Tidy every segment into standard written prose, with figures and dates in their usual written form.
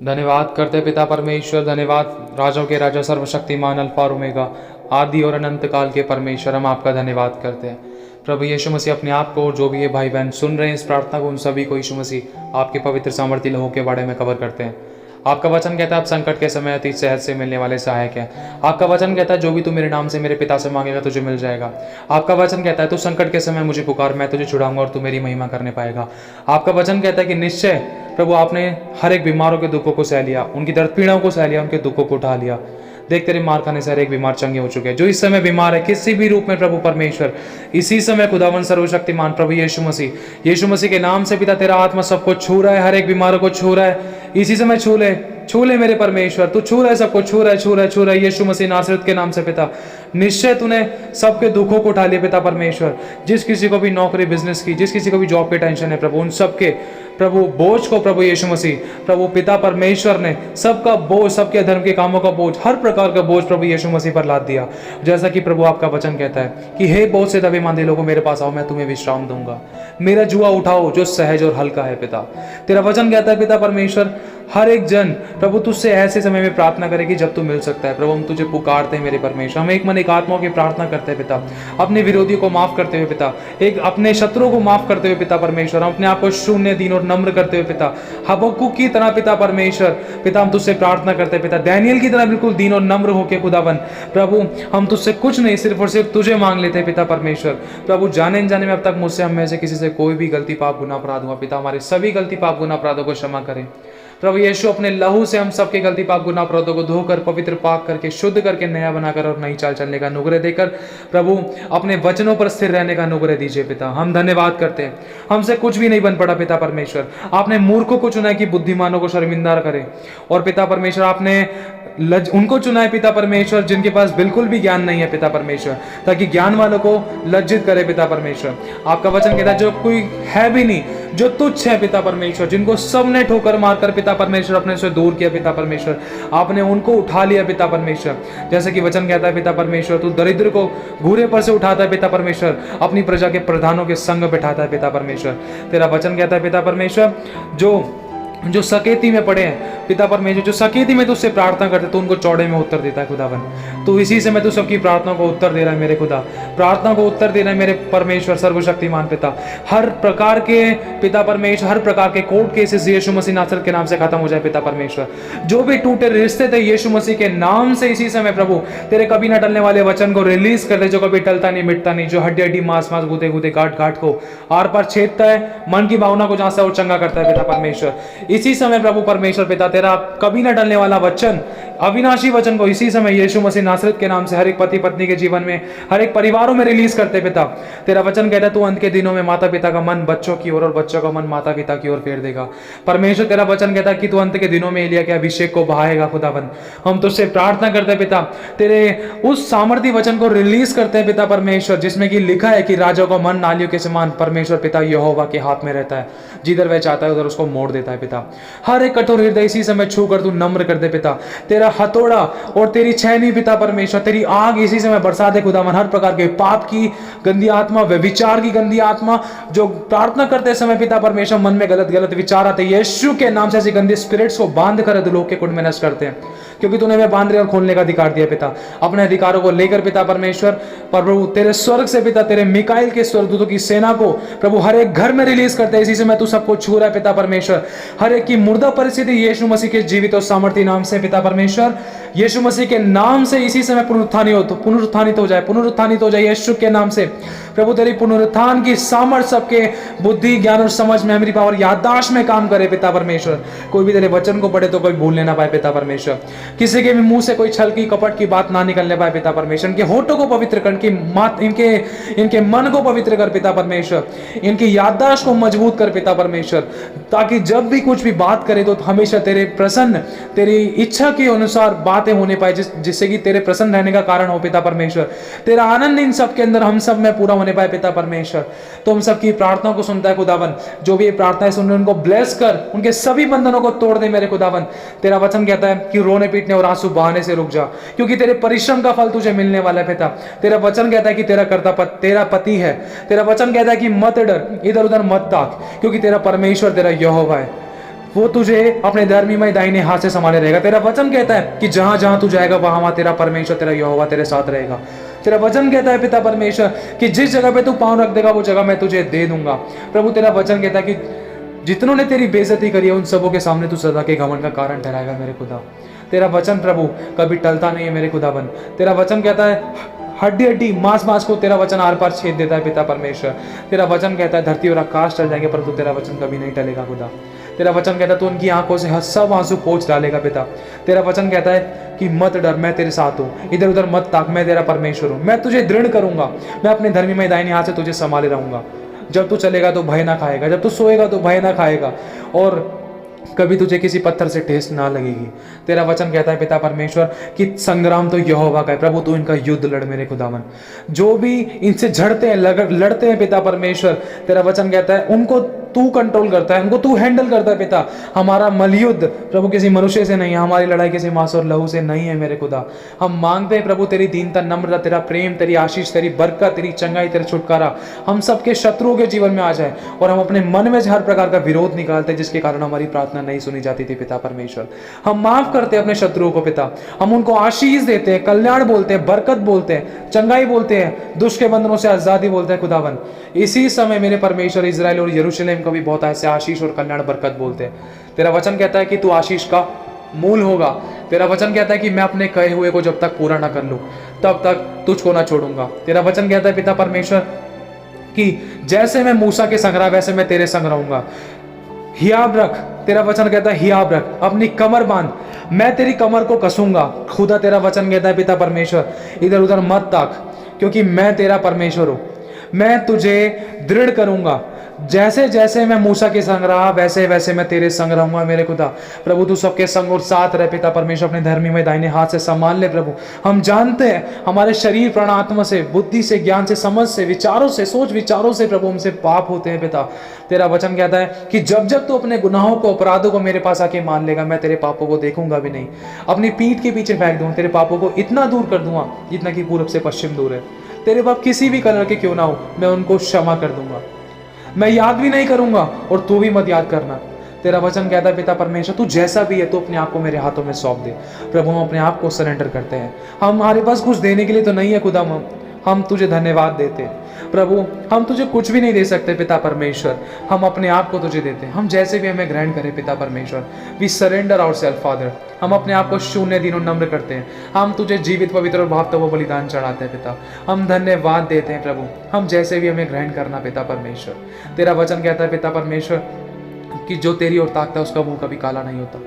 धन्यवाद करते पिता परमेश्वर, धन्यवाद राजों के राजा, सर्वशक्तिमान, अल्फा और ओमेगा, आदि और अनंत काल के परमेश्वर, हम आपका धन्यवाद करते हैं। प्रभु यीशु मसीह, अपने आप को और जो भी ये भाई बहन सुन रहे हैं इस प्रार्थना को, उन सभी को यीशु मसीह आपके पवित्र सामर्थ्य लहू के बारे में कवर करते हैं। आपका वचन कहता है आप संकट के समय अति सहज से मिलने वाले सहायक हैं। आपका वचन कहता है जो भी तू मेरे नाम से मेरे पिता से मांगेगा तुझे मिल जाएगा। आपका वचन कहता है तू संकट के समय मुझे पुकार, मैं तुझे छुड़ाऊंगा और तू मेरी महिमा करने पाएगा। आपका वचन कहता है कि निश्चय प्रभु आपने हर एक बीमारों के दुखों को सह लिया, उनकी दर्द पीड़ाओं को सह लिया, उनके दुखों को उठा लिया। देख तेरे मार खाने से हर एक बीमार चंगे हो चुके हैं। जो इस समय बीमार है किसी भी रूप में प्रभु परमेश्वर, इसी समय खुदावन सर्वशक्तिमान प्रभु यीशु मसीह के नाम से पिता तेरा आत्मा सबको छू रहा है, हर एक बीमारों को छू रहा है। इसी समय छू ले मेरे परमेश्वर, तू छू रहा है, सबको छू रहा है यीशु मसीह नासरत के नाम से पिता। निश्चय तूने सबके दुखों को उठा लिया पिता परमेश्वर। जिस किसी को भी नौकरी बिजनेस की, जिस किसी को भी जॉब के टेंशन है प्रभु, उन सबके प्रभु बोझ को प्रभु यीशु मसीह प्रभु पिता परमेश्वर ने सबका बोझ, सबके धर्म के कामों का बोझ, हर प्रकार का बोझ प्रभु यीशु मसीह पर लाद दिया। जैसा कि प्रभु आपका वचन कहता है कि हे बोझ से दबे मांदे लोगों मेरे पास आओ, मैं तुम्हें विश्राम दूंगा। मेरा जुआ उठाओ जो सहज और हल्का है पिता। तेरा वचन कहता है पिता परमेश्वर, हर एक जन प्रभु तुझसे ऐसे समय में प्रार्थना करेगी जब तू मिल सकता है। प्रभु हम तुझे पुकारते हैं मेरे परमेश्वर, हम एक मन एक आत्मा की प्रार्थना करते हैं पिता, अपने विरोधियों को माफ करते हुए पिता, एक अपने शत्रुओं को माफ करते हुए पिता परमेश्वर, हम अपने आप को शून्य, दीन और नम्र करते हुए पिता, हबक्कुक की तरह पिता परमेश्वर पिता हम तुझसे प्रार्थना करते हैं पिता, दानियेल की तरह बिल्कुल दीन और नम्र होकर खुदावन प्रभु हम तुझसे कुछ नहीं, सिर्फ और सिर्फ तुझे मांग लेते हैं पिता परमेश्वर। प्रभु जाने जाने में अब तक मुझसे, हम में से किसी से कोई भी गलती पाप गुनाह अपराध हुआ पिता, हमारे सभी गलती पाप गुनाह अपराधों को क्षमा करें प्रभु यीशु। अपने लहू से हम सबके गलती पाप गुनाह अपराधों को धोकर, पवित्र पाक करके, शुद्ध करके, नया बनाकर और नई चाल चलने का अनुग्रह देकर प्रभु अपने वचनों पर स्थिर रहने का अनुग्रह दीजिए पिता। हम धन्यवाद करते हैं, हमसे कुछ भी नहीं बन पड़ा पिता परमेश्वर। आपने मूर्खों को चुना है कि बुद्धिमानों को शर्मिंदा करे, और पिता परमेश्वर आपने उनको चुना है पिता परमेश्वर जिनके पास बिल्कुल भी ज्ञान नहीं है पिता परमेश्वर, ताकि ज्ञान वालों को लज्जित करे पिता परमेश्वर। आपका वचन कहता है जो कोई है भी नहीं, जो तुच्छ है पिता परमेश्वर, जिनको सबने ठोकर मारकर पिता परमेश्वर अपने से दूर किया पिता परमेश्वर, आपने उनको उठा लिया पिता परमेश्वर। जैसे कि वचन कहता है पिता परमेश्वर, तू दरिद्र को घूरे पर से उठाता है पिता परमेश्वर, अपनी प्रजा के प्रधानों के संग बैठाता है पिता परमेश्वर। तेरा वचन कहता है पिता परमेश्वर, जो सकेती में पड़े हैं पिता परमेश्वर, जो सकेती में तुझसे प्रार्थना करते तो उनको चौड़े में उत्तर देता है खुदावन। तो इसी से मैं तू सबकी प्रार्थना को उत्तर दे रहा है मेरे खुदा, प्रार्थना को उत्तर दे रहा है मेरे परमेश्वर सर्वशक्तिमान पिता। हर प्रकार के पिता परमेश्वर, हर प्रकार के कोर्ट केसेस यीशु मसीह नासरत के नाम से खत्म हो जाए पिता परमेश्वर। जो भी टूटे रिश्ते थे यीशु मसीह के नाम से इसी समय प्रभु तेरे कभी न टलने वाले वचन को रिलीज कर दे, जो कभी टलता नहीं, मिटता नहीं, जो हड्डी हड्डी, मांस मांस, गूदे गूदे, गांठ गांठ को आर पार छेदता है, मन की भावना को जहां से और चंगा करता है पिता परमेश्वर। इसी समय प्रभु परमेश्वर पिता तेरा कभी न टलने वाला वचन, अविनाशी वचन को इसी समय यीशु मसीह नासरत के नाम से हर एक पति पत्नी के जीवन में, हर एक परिवारों में रिलीज करते पिता। तेरा वचन कहता है तू अंत के दिनों में माता पिता का मन बच्चों की ओर और बच्चों का मन माता पिता की ओर फेर देगा परमेश्वर। तेरा वचन कहता है कि तू अंत के दिनों में एलिया के अभिषेक को बहाएगा खुदावन। हम तुझसे प्रार्थना करते पिता, तेरे उस सामर्थ्य वचन को रिलीज करते हैं पिता परमेश्वर, जिसमें कि लिखा है कि राजा का मन नालियों के समान परमेश्वर पिता यहोवा के हाथ में रहता है, जिधर वह चाहता है उधर उसको मोड़ देता है पिता। हर एक कठोर हृदय इसी समय छू कर तू नम्र कर दे पिता। तेरा हथौड़ा और तेरी छैनी पिता परमेश्वर, तेरी आग इसी समय बरसा दे खुदावन। हर प्रकार के पाप की गंदी आत्मा, व्यभिचार की गंदी आत्मा, जो प्रार्थना करते समय पिता परमेश्वर मन में गलत गलत विचार आते, यीशु के नाम से ऐसी गंदी स्पिरिट्स को बांध कर लोग के कुंड में नष्ट करते हैं, क्योंकि तूने हमें बांधने और खोलने का अधिकार दिया पिता। अपने अधिकारों को लेकर पिता परमेश्वर प्रभु तेरे स्वर्ग से पिता, तेरे मिकाइल के स्वर्गदूतों की सेना को प्रभु हर एक घर में रिलीज करते हैं। इसी समय तू सबको छू रहा है पिता परमेश्वर। हर एक की मुर्दा परिस्थिति यीशु मसीह के जीवित और सामर्थ्य नाम से पिता परमेश्वर, यीशु मसीह के नाम से इसी समय पुनरुत्थानित हो जाए यीशु के नाम से प्रभु। तेरी पुनरुत्थान की सामर्थ सबके बुद्धि, ज्ञान और समझ, मेमोरी पावर, याददाश्त में काम करे पिता परमेश्वर। कोई भी तेरे वचन को पढ़े तो कोई भूल लेना पाए पिता परमेश्वर। किसी के भी मुंह से कोई छल की कपट की बात ना निकलने पाए पिता परमेश्वर। इनके होठों को पवित्र कर, इनके मन को पवित्र कर पिता परमेश्वर। इनकी याददाश्त को मजबूत कर पिता परमेश्वर, ताकि जब भी कुछ भी बात करे तो हमेशा तेरे प्रसन्न, तेरी इच्छा के अनुसार बातें होने पाए, जिससे कि तेरे प्रसन्न रहने का कारण हो पिता परमेश्वर। तेरा आनंद इन सब के अंदर हम सब में पूरा होने पाए पिता परमेश्वर। तो हम सबकी प्रार्थना को सुनता है खुदावन। जो भी ये प्रार्थनाएं सुन रहे हैं उनको ब्लेस कर, उनके सभी बंधनों को तोड़ दे मेरे खुदावन। तेरा वचन कहता है कि रोने पीटने और आंसू बहाने से रुक जा, क्योंकि तेरे परिश्रम का फल तुझे मिलने वाला है पिता। तेरा वचन कहता है कि तेरा पति है। तेरा वचन कहता है कि मत डर, इधर उधर मत ताक, क्योंकि तेरा परमेश्वर तेरा यहोवा है। वो तुझे अपने धर्मीमय दाहिने हाथ से संभाले रहेगा। तेरा वचन कहता है कि जहां जहां तू जाएगा वहां तेरा परमेश्वर, तेरा यहोवा तेरे साथ रहेगा। तेरा वचन कहता है पिता परमेश्वर कि जिस जगह पे तू पांव रख देगा वो जगह मैं तुझे दे दूंगा। प्रभु तेरा वचन कहता है कि जितनों ने तेरी बेइज्जती करी है उन सबों के सामने तू सदा के घमंड का कारण ठहराएगा मेरे खुदा। तेरा वचन प्रभु कभी टलता नहीं है मेरे खुदावन। तेरा वचन कहता है हड्डी हड्डी मांस मांस को तेरा वचन आर पार छेद देता है पिता परमेश्वर। तेरा वचन कहता है धरती और आकाश टल जाएंगे परंतु तेरा वचन कभी नहीं टलेगा खुदा। तेरा वचन कहता है तू उनकी आंखों से सब आंसू पोंछ डालेगा पिता। तेरा वचन कहता है कि मत डर, मैं तेरे साथ हूँ, इधर उधर मत ताक, मैं तेरा परमेश्वर हूँ, मैं तुझे दृढ़ करूंगा, मैं अपने धर्मीमय दाहिने हाथ से तुझे संभाले रहूंगा। जब तू चलेगा तो भय ना खाएगा, जब तू सोएगा तो भय ना खाएगा, और कभी तुझे किसी पत्थर से ठेस ना लगेगी। तेरा वचन कहता है पिता परमेश्वर कि संग्राम तो यहोवा का है। प्रभु तू इनका युद्ध लड़ मेरे खुदावन। जो भी इनसे झड़ते हैं लड़ते हैं पिता परमेश्वर, तेरा वचन कहता है उनको तू कंट्रोल करता है, उनको तू हैंडल करता है पिता। हमारा मलयुद्ध प्रभु किसी मनुष्य से नहीं है, हमारी लड़ाई किसी मांस और लहू से नहीं है मेरे खुदा। हम मांगते हैं प्रभु तेरी दीनता, नम्रता, तेरा प्रेम, तेरी आशीष, तेरी बरकत, तेरी चंगाई, तेरा छुटकारा हम सबके शत्रुओं के जीवन में आ जाए, और हम अपने मन में हर प्रकार का विरोध निकालते जिसके कारण हमारी प्रार्थना नहीं सुनी जाती थी पिता परमेश्वर। हम माफ करते हैं अपने शत्रुओं को पिता, हम उनको आशीष देते हैं, कल्याण बोलते हैं, बरकत बोलते हैं, चंगाई बोलते हैं, दुष्ट के बंधनों से आजादी बोलते हैं खुदावन। इसी समय मेरे परमेश्वर इजराइल और यरूशलेम को भी बहुत ऐसे आशीष और कल्याण बरकत बोलते हैं। तेरा वचन कहता है कि तू आशीष का मूल होगा। तेरा वचन कहता है कि मैं अपने कहे हुए को जब तक पूरा ना कर लूं तब तक तुझको ना छोड़ूंगा। तेरा वचन कहता है पिता परमेश्वर कि जैसे मैं मूसा के संग रहा वैसे मैं तेरे संग रहूंगा। हियाब रख, तेरा वचन कहता है हियाब रख, अपनी कमर बांध, मैं तेरी कमर को कसूंगा। खुदा तेरा वचन कहता है पिता परमेश्वर इधर उधर मत ताक, क्योंकि मैं तेरा परमेश्वर हूं, मैं तुझे दृढ़ करूंगा। जैसे जैसे मैं मूसा के संग रहा वैसे वैसे मैं तेरे संग रहूंगा मेरे खुदा। प्रभु तू सबके संग और साथ रह पिता परमेश्वर, अपने धर्मी में दाहिने हाथ से संभाल ले प्रभु। हम जानते हैं हमारे शरीर प्राण आत्मा से, बुद्धि से, ज्ञान से, समझ से, विचारों से, सोच विचारों से प्रभु हमसे पाप होते हैं पिता। तेरा वचन कहता है कि जब जब तू अपने गुनाहों को, अपराधों को मेरे पास आके मान लेगा, मैं तेरे पापों को देखूंगा भी नहीं, अपनी पीठ के पीछे फेंक दूंगा, तेरे पापों को इतना दूर कर दूंगा जितना कि पूरब से पश्चिम दूर है। तेरे पाप किसी भी कलर के क्यों ना हो, मैं उनको क्षमा कर दूंगा, मैं याद भी नहीं करूंगा और तू भी मत याद करना। तेरा वचन कहता है पिता परमेश्वर तू जैसा भी है तो अपने आप को मेरे हाथों में सौंप दे। प्रभु हम अपने आप को सरेंडर करते हैं। हमारे पास कुछ देने के लिए तो नहीं है खुदा, हम तुझे धन्यवाद देते हैं प्रभु। हम तुझे कुछ भी नहीं दे सकते पिता परमेश्वर, हम अपने आप को तुझे देते हैं। हम जैसे भी हमें ग्रहण करें पिता परमेश्वर, we surrender our self father. हम अपने आप को शून्य दिनों नम्र करते हैं, हम तुझे जीवित, पवित्र और भावता वो बलिदान चढ़ाते हैं पिता। हम धन्यवाद देते हैं प्रभु, हम जैसे भी हमें ग्रहण करना पिता परमेश्वर। तेरा वचन कहता है पिता परमेश्वर कि जो तेरी ओर ताकता है उसका मुंह कभी काला नहीं होता।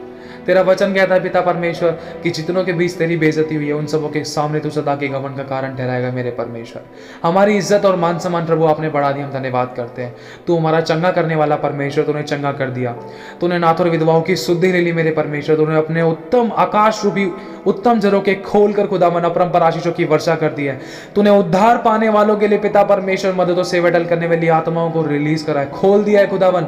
तेरा वचन कहता है पिता परमेश्वर कि जितनों के बीच तेरी बेइज्जती हुई है उन सबों के सामने तू सदा के घमंड का कारण ठहराएगा मेरे परमेश्वर। हमारी इज्जत और मान सम्मान प्रभु आपने बढ़ा दी, हम धन्यवाद करते हैं। तू हमारा चंगा करने वाला परमेश्वर, तूने चंगा कर दिया। तूने नाथ और विधवाओं की सुधि ले ली मेरे परमेश्वर। तूने अपने उत्तम आकाश रूपी उत्तम जरों के खोल कर खुदावन अपरंपर आशीषों की वर्षा कर दी है। तूने उद्धार पाने वालों के लिए पिता परमेश्वर मदद और सेवा टल करने वाली आत्माओं को रिलीज करा है, खोल दिया है खुदावन।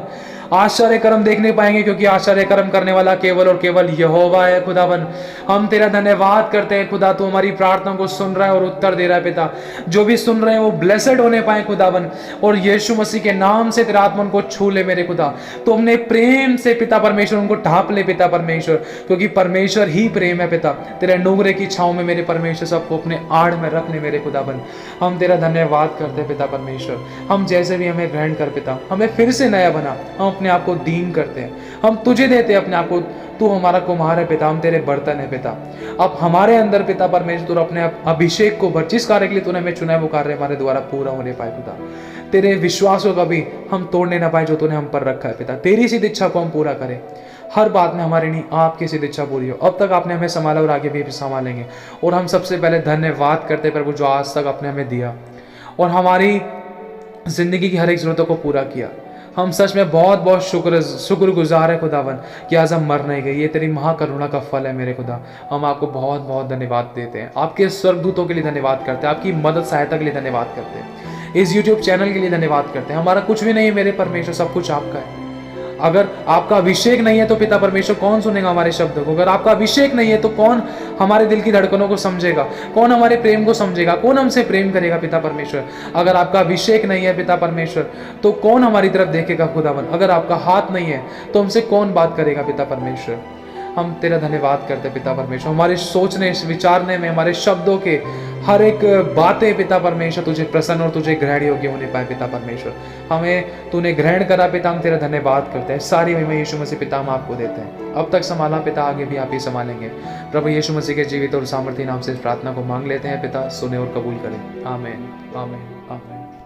आश्चर्य कर्म देखने पाएंगे क्योंकि आश्चर्य कर्म करने वाला केवल और केवल यहोवा है खुदावन। हम तेरा धन्यवाद करते हैं खुदा, तू हमारी प्रार्थना को सुन रहा है और उत्तर दे रहा है पिता। जो भी सुन रहे हैं वो ब्लेसेड होने पाए खुदावन, और यीशु मसीह के नाम से तेरा आत्मा उनको छू ले मेरे खुदा। तो हमने प्रेम से पिता परमेश्वर उनको ढांप ले पिता परमेश्वर, क्योंकि परमेश्वर ही प्रेम है पिता। तेरे नुगरे की छांव में मेरे परमेश्वर सबको अपने आड़ में रख ले मेरे खुदावन। हम तेरा धन्यवाद करते हैं पिता परमेश्वर। हम जैसे भी हमें ग्रहण कर पिता, हमें फिर से नया बना। हम अपने आप को दीन करते हैं, हम तुझे देते हैं अपने आप को। तू हमारा कुम्हार है पिता, हम तेरे बर्तन है पिता। अब हमारे अंदर पिता परमेश्वर अपने अभिषेक को भर, जिस कार्य के लिए तूने हमें चुना है वो कार्य हमारे द्वारा पूरा होने पाए पिता। तेरे विश्वास को कभी हम तोड़ने ना पाए जो तूने हम पर रखा है पिता। तेरी सिद्ध इच्छा को हम पूरा करें, हर बात में हमारी नहीं आपकी सिद्ध इच्छा पूरी हो। अब तक आपने हमें संभाला और आगे भी संभालेंगे, और हम सबसे पहले धन्यवाद करते प्रभु जो आज तक आपने हमें दिया और हमारी जिंदगी की हर एक जरूरतों को पूरा किया। हम सच में बहुत बहुत शुक्रगुजार है खुदावन कि आज हम मर नहीं गए। ये तेरी महाकरुणा का फल है मेरे खुदा। हम आपको बहुत बहुत धन्यवाद देते हैं, आपके स्वर्गदूतों के लिए धन्यवाद करते हैं, आपकी मदद सहायता के लिए धन्यवाद करते हैं, इस YouTube चैनल के लिए धन्यवाद करते हैं। हमारा कुछ भी नहीं है मेरे परमेश्वर, सब कुछ आपका है। अगर आपका अभिषेक नहीं है तो पिता परमेश्वर कौन सुनेगा हमारे शब्दों को? अगर आपका अभिषेक नहीं है तो कौन हमारे दिल की धड़कनों को समझेगा? कौन हमारे प्रेम को समझेगा? कौन हमसे प्रेम करेगा पिता परमेश्वर? अगर आपका अभिषेक नहीं है पिता परमेश्वर तो कौन हमारी तरफ देखेगा खुदावन? अगर आपका हाथ नहीं है तो हमसे कौन बात करेगा पिता परमेश्वर? हम तेरा धन्यवाद करते पिता परमेश्वर, हमारे सोचने विचारने में, हमारे शब्दों के हर एक बातें पिता परमेश्वर तुझे प्रसन्न और तुझे ग्रहण योग्य होने पाए पिता परमेश्वर। हमें तूने ग्रहण करा पिता, हम तेरा धन्यवाद करते हैं। सारी महिमा यीशु मसीह पिता हम आपको देते हैं। अब तक संभाला पिता, आगे भी आप ही संभालेंगे। प्रभु यीशु मसीह के जीवित और सामर्थ्य नाम से इस प्रार्थना को मांग लेते हैं पिता, सुने और कबूल करें। आमीन आमीन आमीन।